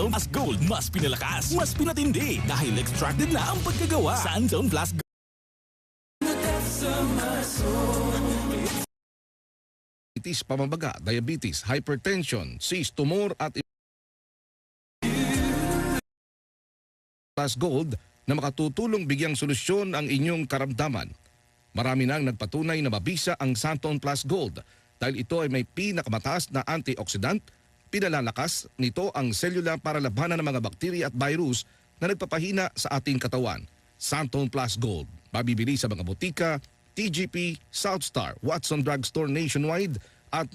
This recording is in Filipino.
Sunzone Plus Gold, mas pinalakas, mas pinatindi dahil extracted na ang pagkagawa. Sunzone Plus Gold. Pamamaga, diabetes, hypertension, cyst, tumor at Plus Gold na makatutulong bigyang solusyon ang inyong karamdaman. Marami nang nagpatunay na mabisa ang Santon Plus Gold dahil ito ay may pinakamataas na antioxidant. Pinalalakas nito ang selula para labanan ng mga bakterya at virus na nagpapahina sa ating katawan. Santon Plus Gold, mabibili sa mga butika, TGP, Southstar, Watson Drugstore nationwide at